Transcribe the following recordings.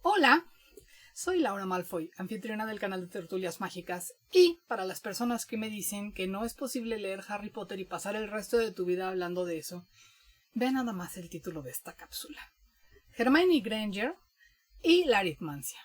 Hola, soy Laura Malfoy, anfitriona del canal de Tertulias Mágicas, y para las personas que me dicen que no es posible leer Harry Potter y pasar el resto de tu vida hablando de eso, ve nada más el título de esta cápsula: Hermione Granger y la aritmancia.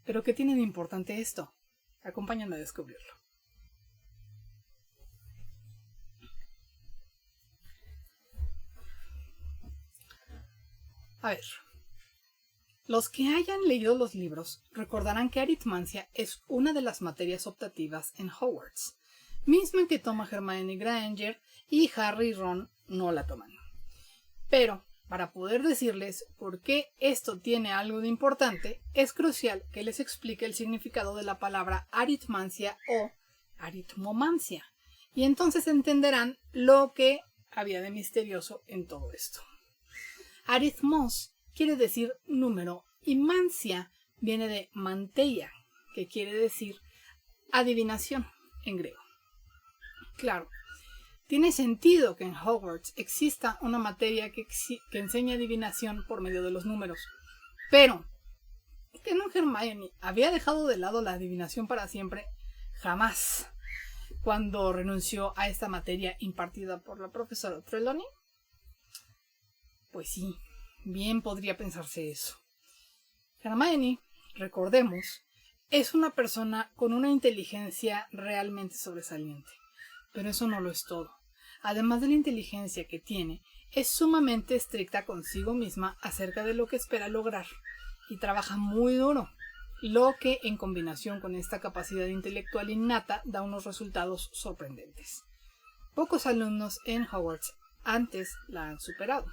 ¿Pero qué tiene de importante esto? Acompáñame a descubrirlo. A ver, los que hayan leído los libros recordarán que aritmancia es una de las materias optativas en Hogwarts, misma que toma Hermione Granger, y Harry y Ron no la toman. Pero, para poder decirles por qué esto tiene algo de importante, es crucial que les explique el significado de la palabra aritmancia o aritmomancia, y entonces entenderán lo que había de misterioso en todo esto. Aritmos quiere decir número y mancia viene de manteia, que quiere decir adivinación en griego. Claro, tiene sentido que en Hogwarts exista una materia que enseña adivinación por medio de los números, pero que no Hermione había dejado de lado la adivinación para siempre, jamás, cuando renunció a esta materia impartida por la profesora Trelawney. Pues sí, bien podría pensarse eso. Hermione, recordemos, es una persona con una inteligencia realmente sobresaliente, pero eso no lo es todo. Además de la inteligencia que tiene, es sumamente estricta consigo misma acerca de lo que espera lograr y trabaja muy duro, lo que en combinación con esta capacidad intelectual innata da unos resultados sorprendentes. Pocos alumnos en Hogwarts antes la han superado.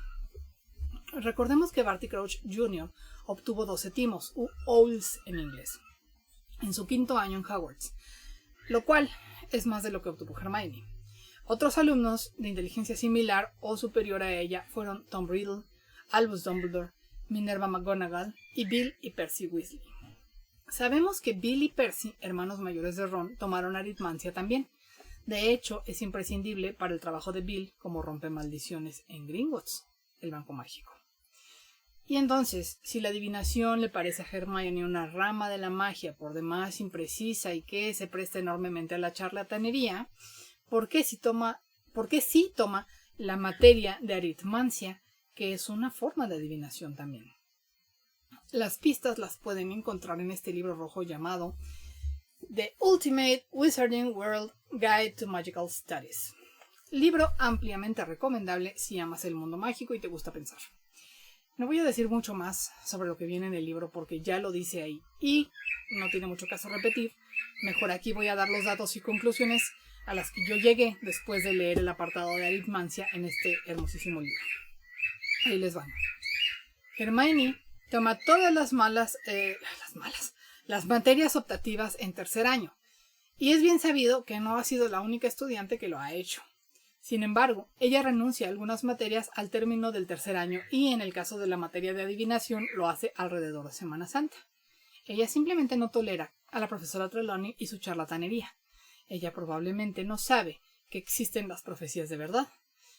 Recordemos que Barty Crouch Jr. obtuvo 12 timos, u owls en inglés, en su quinto año en Hogwarts, lo cual es más de lo que obtuvo Hermione. Otros alumnos de inteligencia similar o superior a ella fueron Tom Riddle, Albus Dumbledore, Minerva McGonagall y Bill y Percy Weasley. Sabemos que Bill y Percy, hermanos mayores de Ron, tomaron aritmancia también. De hecho, es imprescindible para el trabajo de Bill como rompemaldiciones en Gringotts, el banco mágico. Y entonces, si la adivinación le parece a Hermione una rama de la magia por demás imprecisa y que se presta enormemente a la charlatanería, ¿por qué sí toma la materia de aritmancia, que es una forma de adivinación también? Las pistas las pueden encontrar en este libro rojo llamado The Ultimate Wizarding World Guide to Magical Studies. Libro ampliamente recomendable si amas el mundo mágico y te gusta pensar. No voy a decir mucho más sobre lo que viene en el libro porque ya lo dice ahí y no tiene mucho caso repetir. Mejor aquí voy a dar los datos y conclusiones a las que yo llegué después de leer el apartado de aritmancia en este hermosísimo libro. Ahí les van. Hermione toma todas las materias optativas en tercer año, y es bien sabido que no ha sido la única estudiante que lo ha hecho. Sin embargo, ella renuncia a algunas materias al término del tercer año y en el caso de la materia de adivinación lo hace alrededor de Semana Santa. Ella simplemente no tolera a la profesora Trelawney y su charlatanería. Ella probablemente no sabe que existen las profecías de verdad,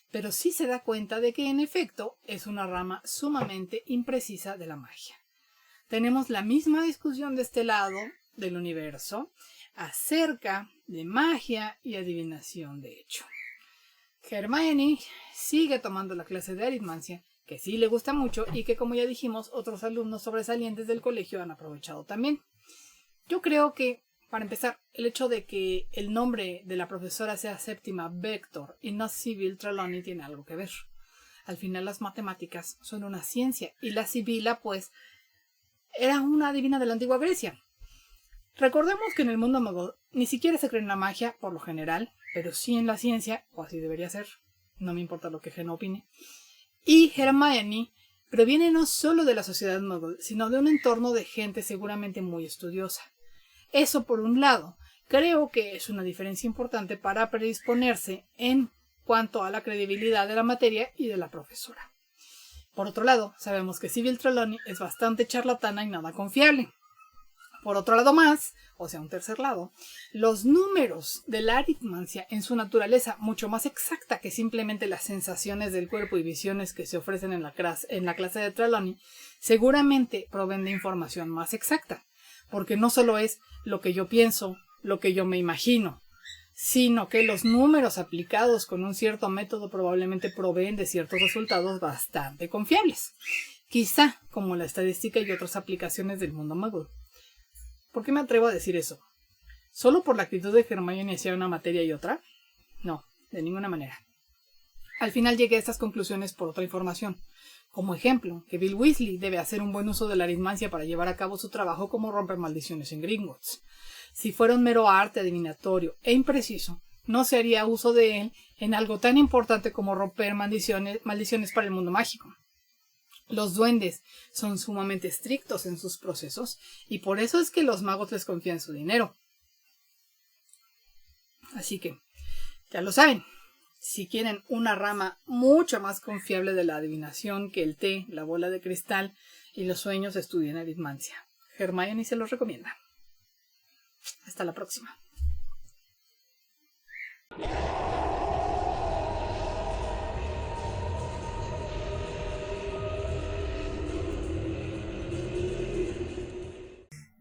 pero sí se da cuenta de que en efecto es una rama sumamente imprecisa de la magia. Tenemos la misma discusión de este lado del universo acerca de magia y adivinación, de hecho. Hermione sigue tomando la clase de aritmancia, que sí le gusta mucho y que, como ya dijimos, otros alumnos sobresalientes del colegio han aprovechado también. Yo creo que, para empezar, el hecho de que el nombre de la profesora sea Séptima Vector y no Sybil Trelawney tiene algo que ver. Al final las matemáticas son una ciencia y la Sibila, pues, era una adivina de la antigua Grecia. Recordemos que en el mundo mago ni siquiera se cree en la magia, por lo general, pero sí en la ciencia, o así debería ser, no me importa lo que Gen opine. Y Hermione proviene no solo de la sociedad muggle, sino de un entorno de gente seguramente muy estudiosa. Eso por un lado, creo que es una diferencia importante para predisponerse en cuanto a la credibilidad de la materia y de la profesora. Por otro lado, sabemos que Sybil Trelawney es bastante charlatana y nada confiable. Por otro lado más, o sea, un tercer lado, los números de la aritmancia en su naturaleza mucho más exacta que simplemente las sensaciones del cuerpo y visiones que se ofrecen en la clase de Trelawney, seguramente proveen de información más exacta, porque no solo es lo que yo pienso, lo que yo me imagino, sino que los números aplicados con un cierto método probablemente proveen de ciertos resultados bastante confiables, quizá como la estadística y otras aplicaciones del mundo Muggle. ¿Por qué me atrevo a decir eso? ¿Solo por la actitud de Hermione hacia una materia y otra? No, de ninguna manera. Al final llegué a estas conclusiones por otra información. Como ejemplo, que Bill Weasley debe hacer un buen uso de la aritmancia para llevar a cabo su trabajo como romper maldiciones en Gringotts. Si fuera un mero arte adivinatorio e impreciso, no se haría uso de él en algo tan importante como romper maldiciones para el mundo mágico. Los duendes son sumamente estrictos en sus procesos y por eso es que los magos les confían su dinero. Así que, ya lo saben, si quieren una rama mucho más confiable de la adivinación que el té, la bola de cristal y los sueños, estudien aritmancia. Hermione se los recomienda. Hasta la próxima.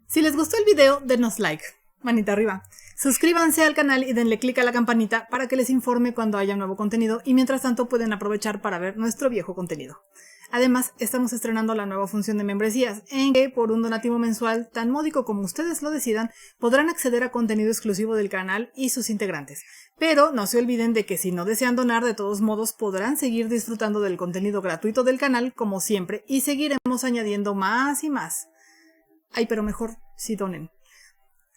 Si les gustó el video, denos like, manita arriba. Suscríbanse al canal y denle click a la campanita para que les informe cuando haya nuevo contenido y mientras tanto pueden aprovechar para ver nuestro viejo contenido. Además, estamos estrenando la nueva función de membresías, en que por un donativo mensual tan módico como ustedes lo decidan, podrán acceder a contenido exclusivo del canal y sus integrantes. Pero no se olviden de que si no desean donar, de todos modos podrán seguir disfrutando del contenido gratuito del canal como siempre y seguiremos añadiendo más y más. Ay, pero mejor si donen.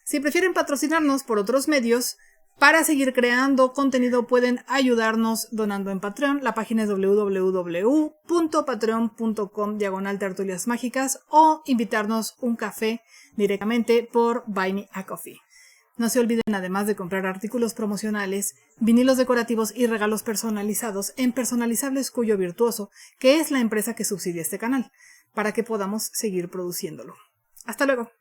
Si prefieren patrocinarnos por otros medios, para seguir creando contenido pueden ayudarnos donando en Patreon. La página es www.patreon.com/tertuliasmágicas o invitarnos un café directamente por Buy Me a Coffee. No se olviden además de comprar artículos promocionales, vinilos decorativos y regalos personalizados en Personalizables Cuyo Virtuoso, que es la empresa que subsidia este canal, para que podamos seguir produciéndolo. ¡Hasta luego!